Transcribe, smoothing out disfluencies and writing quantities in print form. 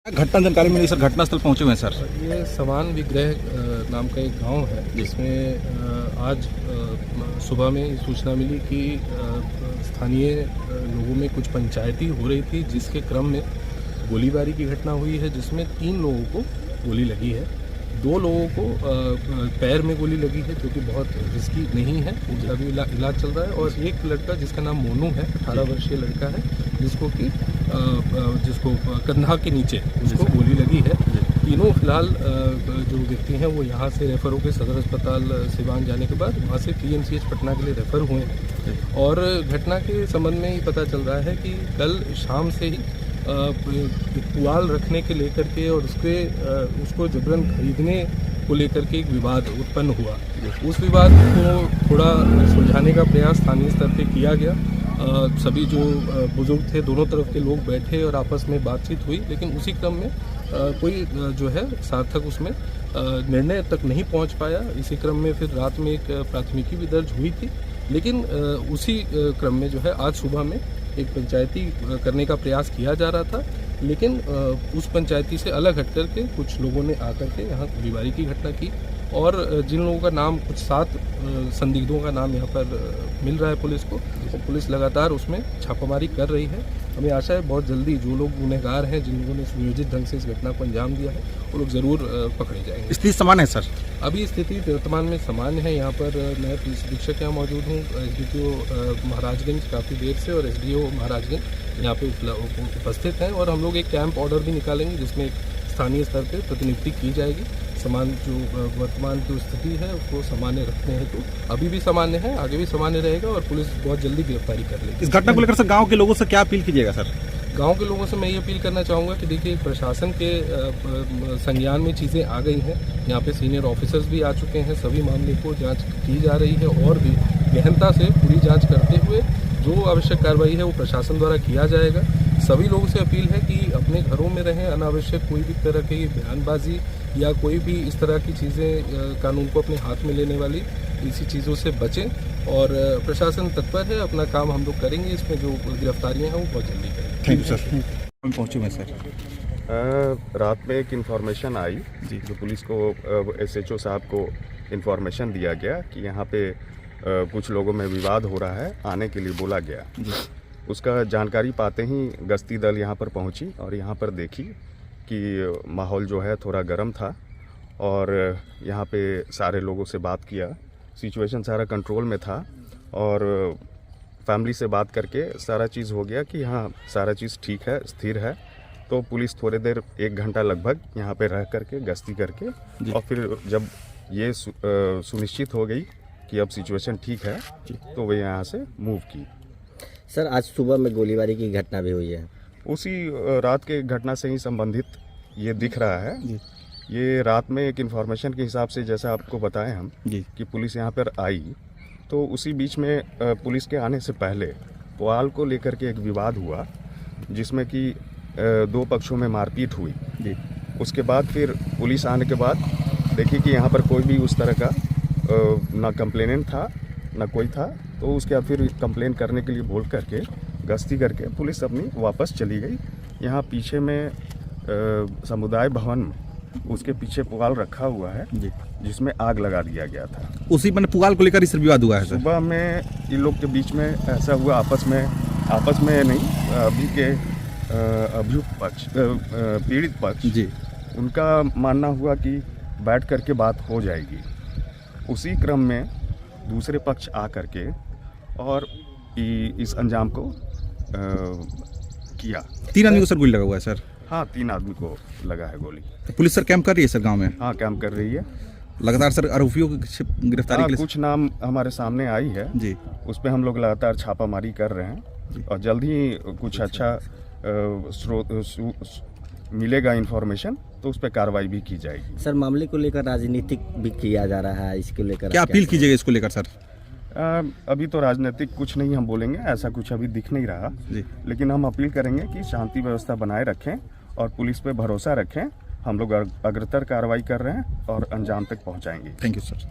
घटना जानकारी मिली सर, घटनास्थल पहुंचे हुए हैं सर। ये समान विग्रह नाम का एक गांव है जिसमें आज सुबह में ये सूचना मिली कि स्थानीय लोगों में कुछ पंचायती हो रही थी, जिसके क्रम में गोलीबारी की घटना हुई है, जिसमें 3 लोगों को गोली लगी है। 2 लोगों को पैर में गोली लगी है, जो कि बहुत रिस्की नहीं है, उसका भी इलाज चल रहा है। और एक लड़का जिसका नाम मोनू है, 18 वर्षीय लड़का है, जिसको कंधा के नीचे उसको गोली लगी है। तीनों फिलहाल जो व्यक्ति हैं वो यहाँ से रेफर होकर सदर अस्पताल सिवान जाने के बाद वहाँ से पीएमसीएच पटना के लिए रेफर हुए हैं। और घटना के संबंध में ये पता चल रहा है कि कल शाम से ही पुआल रखने के लेकर के और उसको जबरन खरीदने को लेकर के एक विवाद उत्पन्न हुआ। उस विवाद को थोड़ा सुलझाने का प्रयास स्थानीय स्तर पे किया गया। सभी जो बुजुर्ग थे, दोनों तरफ के लोग बैठे और आपस में बातचीत हुई, लेकिन उसी क्रम में कोई जो है सार्थक उसमें निर्णय तक नहीं पहुंच पाया। इसी क्रम में फिर रात में एक प्राथमिकी भी दर्ज हुई थी, लेकिन उसी क्रम में जो है आज सुबह में एक पंचायती करने का प्रयास किया जा रहा था, लेकिन उस पंचायती से अलग हट करके कुछ लोगों ने आकर के यहाँ गोलीबारी की घटना की। और जिन लोगों का नाम, कुछ 7 संदिग्धों का नाम यहाँ पर मिल रहा है पुलिस को, और पुलिस लगातार उसमें छापामारी कर रही है। हमें आशा है बहुत जल्दी जो लोग गुनहगार हैं, जिन लोगों ने सुनियोजित ढंग से इस घटना को अंजाम दिया है, वो लोग ज़रूर पकड़े जाएंगे। स्थिति सामान्य है सर? अभी स्थिति वर्तमान में सामान्य है। यहाँ पर मैं पुलिस अधीक्षक यहाँ मौजूद हूँ, SDPO महाराजगंज काफ़ी देर से, और SDO महाराजगंज यहाँ पे उपस्थित हैं। और हम लोग एक कैंप ऑर्डर भी निकालेंगे, जिसमें स्थानीय स्तर पर प्रतिनियुक्ति की जाएगी। समान जो वर्तमान की स्थिति है उसको सामान्य रखने हेतु अभी भी सामान्य है, आगे भी सामान्य रहेगा, और पुलिस बहुत जल्दी गिरफ्तारी कर लेगी। इस घटना को लेकर सर गांव के लोगों से क्या अपील कीजिएगा सर? गांव के लोगों से मैं ये अपील करना चाहूँगा कि देखिए, प्रशासन के संज्ञान में चीज़ें आ गई हैं। यहाँ पे सीनियर ऑफिसर्स भी आ चुके हैं, सभी मामले को जांच की जा रही है, और भी गहनता से पूरी जांच करते हुए जो आवश्यक कार्रवाई है वो प्रशासन द्वारा किया जाएगा। सभी लोगों से अपील है कि अपने घरों में रहें, अनावश्यक कोई भी तरह की बयानबाजी या कोई भी इस तरह की चीज़ें कानून को अपने हाथ में लेने वाली इसी चीज़ों से बचें। और प्रशासन तत्पर है, अपना काम हम लोग करेंगे। इसमें जो गिरफ्तारियां हैं वो बहुत जल्दी करेंगे। Thank you sir. हम पहुँचे हुए सर। रात में एक इन्फॉर्मेशन आई जी, जो पुलिस को SHO साहब को इन्फॉर्मेशन दिया गया कि यहाँ पे कुछ लोगों में विवाद हो रहा है, आने के लिए बोला गया जी। उसका जानकारी पाते ही गश्ती दल यहाँ पर पहुँची और यहाँ पर देखी कि माहौल जो है थोड़ा गर्म था, और यहाँ पे सारे लोगों से बात किया। सिचुएशन सारा कंट्रोल में था, और फैमिली से बात करके सारा चीज़ हो गया कि हाँ, सारा चीज़ ठीक है, स्थिर है। तो पुलिस थोड़ी देर, 1 घंटा लगभग यहाँ पे रह करके गश्ती करके, और फिर जब ये सुनिश्चित हो गई कि अब सिचुएशन ठीक है, तो वे यहाँ से मूव की। सर, आज सुबह में गोलीबारी की घटना भी हुई है। उसी रात के घटना से ही संबंधित ये दिख रहा है जी। ये रात में एक इन्फॉर्मेशन के हिसाब से, जैसा आपको बताएं हम जी, कि पुलिस यहाँ पर आई, तो उसी बीच में पुलिस के आने से पहले पुआल को लेकर के एक विवाद हुआ, जिसमें कि 2 पक्षों में मारपीट हुई जी। उसके बाद फिर पुलिस आने के बाद देखी कि यहाँ पर कोई भी उस तरह का ना कंप्लेनेंट था, ना कोई था। तो उसके बाद फिर कंप्लेन करने के लिए बोल करके गश्ती करके पुलिस अपनी वापस चली गई। यहाँ पीछे में समुदाय भवन में उसके पीछे पुआल रखा हुआ है जी, जिसमें आग लगा दिया गया था। उसी मैंने पुआल को लेकर इस विवाद हुआ है सर? सुबह में इन लोग के बीच में ऐसा हुआ, आपस में नहीं, अभी के अभियुक्त पक्ष, पीड़ित पक्ष जी, उनका मानना हुआ कि बैठ करके बात हो जाएगी। उसी क्रम में दूसरे पक्ष आ करके और इस अंजाम को किया। 3 आदमी को सर गोली लगा हुआ है सर? हाँ, 3 आदमी को लगा है गोली। तो पुलिस सर कैंप कर रही है सर गांव में? हाँ, कैंप कर रही है लगातार सर। आरोपियों की गिरफ्तारी के लिए कुछ नाम हमारे सामने आई है जी, उस पर हम लोग लगातार छापामारी कर रहे हैं, और जल्द ही कुछ अच्छा मिलेगा इन्फॉर्मेशन, तो उस पर कार्रवाई भी की जाएगी। सर, मामले को लेकर राजनीतिक भी किया जा रहा है, इसको लेकर क्या अपील कीजिएगा इसको लेकर सर? अभी तो राजनीतिक कुछ नहीं हम बोलेंगे, ऐसा कुछ अभी दिख नहीं रहा जी। लेकिन हम अपील करेंगे कि शांति व्यवस्था बनाए रखें और पुलिस पे भरोसा रखें। हम लोग अग्रतर कार्रवाई कर रहे हैं और अंजाम तक पहुंचाएंगे। Thank you sir.